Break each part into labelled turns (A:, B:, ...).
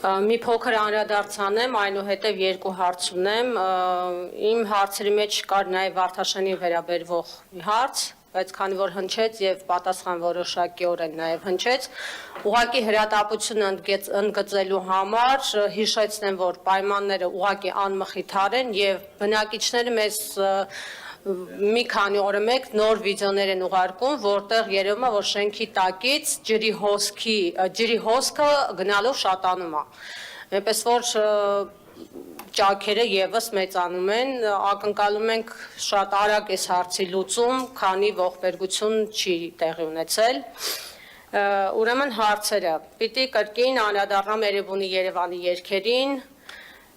A: Մի փոքր անդրադարձանեմ, այնուհետև երկու հարց ունեմ, իմ հարցերի մեջ կար նաև Վարդաշենին վերաբերվող մի հարց, բայց քանի որ հնչեց եւ պատասխան որոշակիորեն նաև հնչեց, ուղղակի հրատապությունը ընդգծելու համար հիշեցնեմ, որ պայմանները ուղղակի անմխիթար են եւ բնակիչները մեզ մի քանի օրը մեկ նոր վիդեոներ են ուղարկում, որտեղ երևում է, որ շենքի տակից ջրի հոսքը գնալով շատանում է։ Այնպես որ ճաքերը եւս մեծանում են, ակնկալում ենք շատ արագ այս հարցի լուծում, քանի ողբերգություն չի տեղի ունեցել։ Ուրեմն հարցերը՝ պիտի կրկին անդրադառնամ Էրեբունի Երևանի երգերին,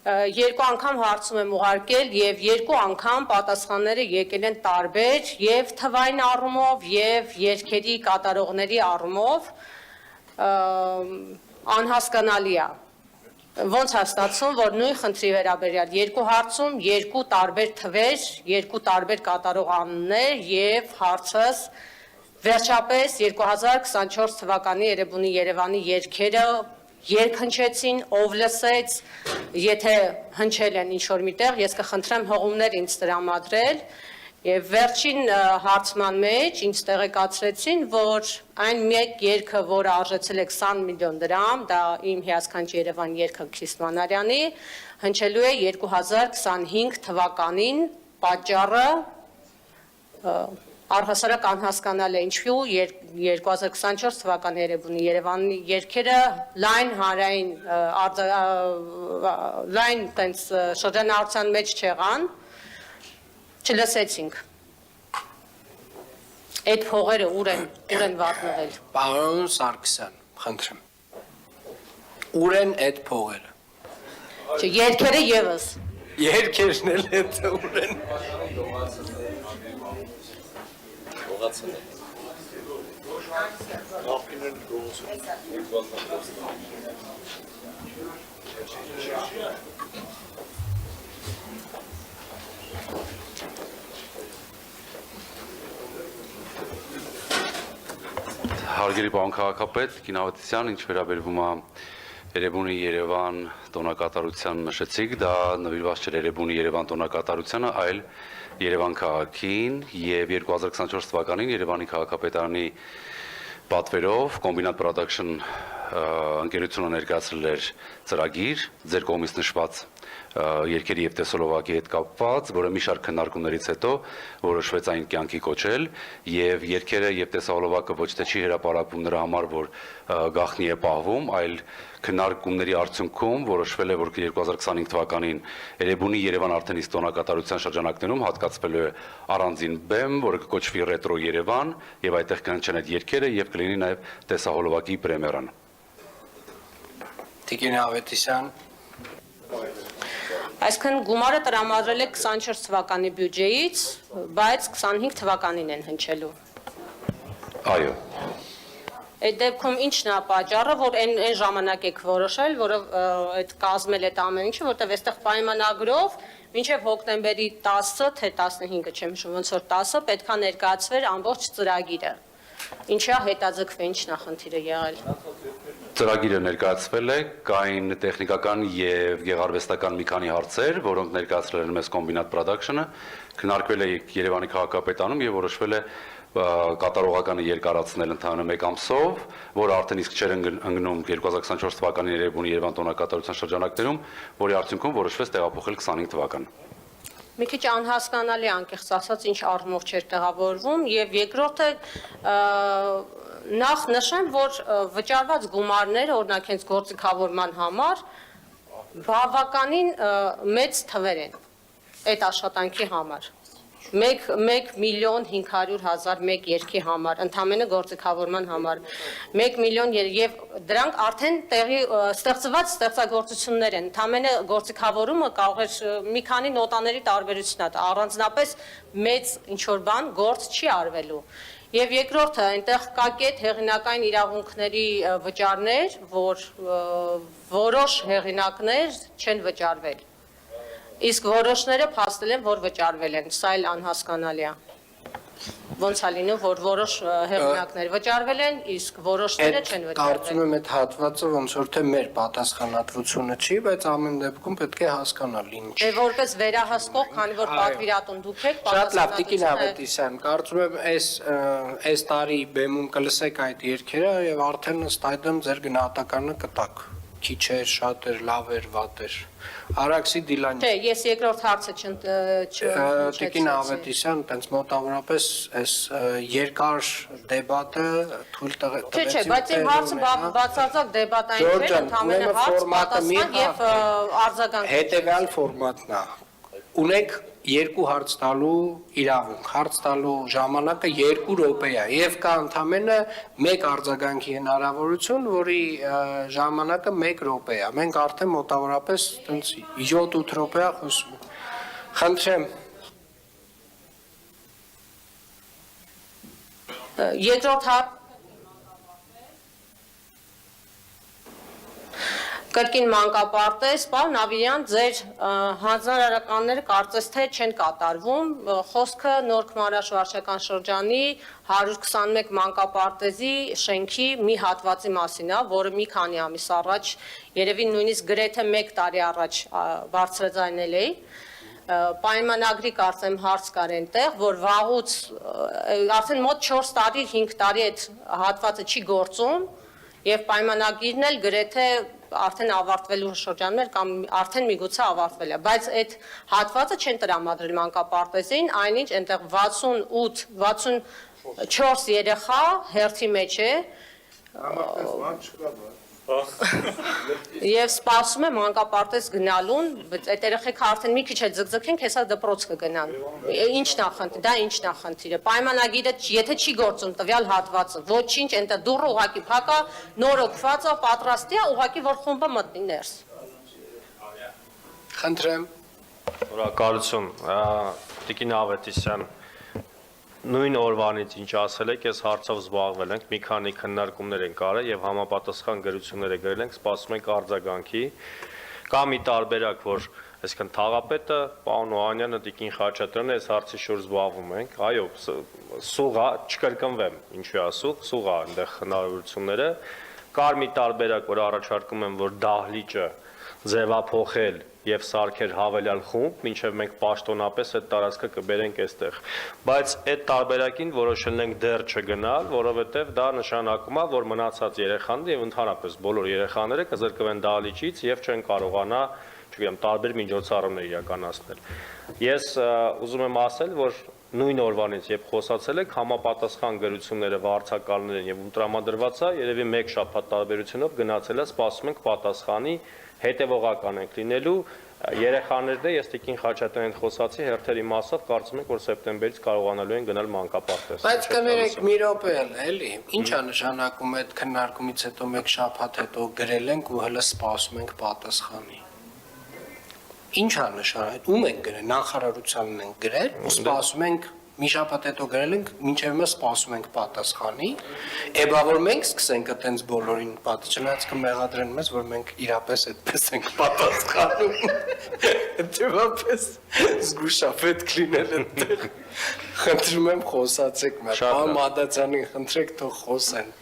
A: երկու անգամ հարցում եմ ուղարկել եւ երկու անգամ պատասխանները եկել են տարբեր եւ թվային առումով եւ երգերի կատարողների առումով անհասկանալի է։ Ոնց է ստացվում, որ նույն խնդրի վերաբերյալ երկու հարցում երկու տարբեր թվեր, երկու տարբեր կատարող անուններ եւ հարցս վերջապես 2024 թվականի Էրեբունի Երևանի երգերը երբ հնչեցին, ով լսեց, եթե հնչել են ինչ-որ միտեղ, ես կխնդրեմ հողումներ ինձ տրամադրել եւ վերջին հարցման մեջ ինձ տեղեկացրեցին, որ այն մեկ երգը, որը արժեցել է 20 միլիոն դրամ, դա իմ հիասքանչ Երևան երգը Քրիստ Մանարյանի, հնչելու է 2025 թվականին, պատճառը առհասարակ անհասկանալ է ինչու 2024 թվականի Էրեբունի Երևանի երգերը լայն հանրային լայն տենց շրջանառության մեջ չեղան, չլսեցինք։ Այդ փողերը ուր են վատնվել։
B: Պարոն Սարգսյան, խնդրեմ։ Ուր են այդ փողերը։
A: Չէ, երգերը եւս։
B: Երգերն էլ այդ ուր են։
C: Հարգելի պարոն քաղաքապետ, Կինավետիսյան, ինչ վերաբերվում է Էրեբունի Երևան տոնակատարության նշեցիք, դա նվիրված չէր Էրեբունի Երևան տոնակատարությանը, այլ Երևան քաղաքին եւ 2024 թվականին Երևանի քաղաքապետարանի պատվերով Combinat Production ընկերությունը ներկայացրել էր ծրագիր ձեր կողմից նշված երգերի եւ տեսոլովակի հետ կապված, որը մի շարք քննարկումներից հետո որոշվեց այն կյանքի կոչել եւ երգերը եւ տեսոլովակը ոչ թե չի հրապարակվում նրա համար, որ գաղտնի է պահվում, այլ քննարկումների արդյունքում որոշվել է, որ 2025 թվականին Էրեբունի Երևան արդեն իսկ տոնակատարության շրջանակներում հատկացվելու է առանձին բեմ, որը կկոչվի Ռետրո Երևան եւ այդտեղ կհնչեն այդ երգերը եւ կլինի նաեւ տեսահոլովակի պրեմիերան։
B: Տիկին Ավետիսյան։
A: Այսինքն գումարը տրամադրել է 24 թվականի բյուջեից, բայց 25 թվականին են հնչելու։
C: Այո։
A: Այդ դեպքում ի՞նչն է պատճառը, որ այն ժամանակ եք որոշել, որը այդ կազմել այդ ամեն ինչը, որտեղ այստեղ պայմանագրով մինչև հոկտեմբերի 10-ը, թե 15-ը, չեմ հիշում, ոնց որ 10-ը պետքա ներկայացվեր ամբողջ ծրագիրը։ Ինչա հետաձգվել, ինչն է խնդիրը եղել։
C: Ծրագիրը ներկայացվել է, կային տեխնիկական եւ գեղարվեստական մի քանի հարցեր, որոնք ներկայացրել են մեզ Combinat Production-ը, քննարկվել է Երևանի քաղաքապետարանում եւ որոշվել է կատարողականը երկարացնել ընդհանուր 1 ամսով, որը արդեն իսկ չէր ընկնում 2024 թվականի Էրեբունի Երևան տոնակատարության շրջանակներում, որի արդյունքում որոշվեց տեղափոխել 25 թվական։
A: Մի քիչ անհասկանալի անկեղծ ասած ինչ առումով չէր տեղավորվում եւ երկրորդը նախ նշեմ, որ վճարված գումարները օրինակ հենց գործիքավորման համար բավականին մեծ թվեր են այդ աշխատանքի համար։ 1 միլիոն 500 հազար մեկ երգի համար, ընդամենը գործիքավորման համար, 1 միլիոն եւ դրանք արդեն տեղի ստեղծված ստեղծագործություններ են, ընդամենը գործիքավորումը կարող է մի քանի նոտաների տարբերություն է, առանձնապես մեծ ինչ-որ բան գործ չի արվելու։ Եվ երկրորդը, այնտեղ կա կետ հեղինակային իրավունքների վճարներ, որ որոշ հեղինակներ չեն վճարվել։ Իսկ որոշները փաստել են, որ վճարվել են, սա էլ անհասկանալի է։ ոնց է լինում, որ որոշ հեղինակներ վճարվել են, իսկ որոշները չեն
B: Կարծում
A: վճարվել։
B: եմ այդ հատվածը ոնց որ թե մեր պատասխանատվությունը չի, բայց ամեն դեպքում պետք է հասկանալ ինչ։
A: Դե որպես վերահսկող, քանի որ պատվիրատուն դուք եք,
B: Շատ լավ, Տիկին
A: պատասխանատվությունը
B: Ավետիսյան, կարծում եմ այս տարի բեմում կլսեք այդ երգերը եւ արդեն ըստ այդմ ձեր գնահատականը կտաք։ Քիչ էր, շատ էր, լավ էր, վատ էր։ Արաքսի Դիլան։
A: Չէ, ես երկրորդ հարցը
B: Տիկին Ավետիսյան, տենց մոտավորապես այս երկար դեբատը թույլ տվեց։
A: Չէ, բայց իմ հարցը բացարձակ դեբատային չէ, ընդհանրապես հարց, պատասխան եւ արձագանք։
B: Հետևյալ ֆորմատն է։ Ունեք երկու հարց տալու իրավունք, հարց տալու ժամանակը 2 րոպե է եւ կա ընդամենը 1 արձագանքի հնարավորություն, որի ժամանակը 1 րոպե է։ Մենք արդեն մոտավորապես տենց 7-8 րոպե է խոսում։ Խնդրեմ։
A: Երկրորդ հարց Կրկին մանկապարտեզ, պարոն Ավիյան, ձեր հանձնարարականները կարծես թե չեն կատարվում, խոսքը Նոր Քմարաշ վարչական շրջանի 121 մանկապարտեզի շենքի մի հատվածի մասին է, որը մի քանի ամիս առաջ, երևի նույնիսկ գրեթե 1 տարի առաջ բարձրաձայնել էի, պայմանագրի կարծեմ հարց կար այնտեղ, որ վաղուց արդեն մոտ 4 տարի, 5 տարի այդ հատվածը չի գործում եւ պայմանագիրն էլ գրեթե արդեն ավարտվելու շրջանում էր կամ արդեն միգուցե ավարտվել է, բայց այդ հատվածը չեն տրամադրել մանկապարտեզին, այնինչ այնտեղ 64 երեխա հերթի մեջ է եւ սպասում է մանկապարտեզ գնալուն, բայց այդ երեխեքը արդեն մի քիչ է ձգձգեն, հեսա դպրոց կգնան։ Ինչն է խնդիրը, դա ինչն է խնդիրը։ Պայմանագիրը եթե չի գործում տվյալ հատվածը, ոչինչ, այնտեղ դուռը ուղակի փակ է, նոր օգտված է, պատրաստ է, ուղակի որ խումբը մտնի ներս։
B: Խնդրեմ։
D: Շնորհակալություն, Տիկին Ավետիսյան, նույն օրվանից ինչ ասել եք, ես հարցով զբաղվել ենք, մի քանի քննարկումներ ենք արել եւ համապատասխան գրություններ գրել ենք, սպասում ենք արձագանքի։ Կա մի տարբերակ, որ այսինքն թաղապետը, պարոն Օհանյանը, Տիկին Խաչատրյանը այս հարցի շուրջ զբաղվում ենք։ Այո, սուղա, չկրկնվեմ, ինչու է սուղա այնտեղ հնարավորությունները։ Կար մի տարբերակ, որ առաջարկում եմ, որ դահլիճը ձևափոխել եւ սարքեր հավելյալ խումբ, մինչեւ մենք պաշտոնապես այդ տարածքը կբերենք այստեղ։ Բայց այդ տարբերակին որոշել ենք դեռ չգնալ, որովհետեւ դա նշանակում է, որ մնացած երեխաները եւ ընդհանրապես բոլոր երեխաները կզրկվեն դահլիճից եւ չեն կարողանա, չգիտեմ, տարբեր միջոցառումներ իրականացնել։ Ես ուզում եմ ասել, որ նույն օրվանից, երբ խոսացել եք, համապատասխան գրությունները վարձակալներ են եւ տրամադրված է, երևի 1 շաբաթ տարբերությունով գնացել է, սպասում ենք պատասխանի, հետևողական ենք լինելու երեխաներն է, ես Տիկին Խաչատրյանին խոսացի, հերթերի մասով կարծում ենք, որ սեպտեմբերից կարողանալու են գնալ մանկապարտեզ։
B: Բայց կներեք մի րոպե էլի, ի՞նչ է նշանակում այդ քննարկումից հետո 1 շաբաթ հետո գրել ենք ու հələ սպասում ենք պատասխանի։ Ինչ է նշանակում, ում ենք գրել, նախարարությանն ենք գրել, ու սպասում ենք մի շաբաթ հետո գրել ենք, մինչև հիմա սպասում ենք պատասխանի, էբա որ մենք սկսենք այտենց բոլորին չնայած կմեղադրեն մեզ, որ մենք իրապես այդպես ենք պատասխանում, դեպապես զգուշապետ կլինել այնտեղ, խնդրում եմ խոսացեք մեր, պարոն Մադացյանին խնդրեք թող խոսեն։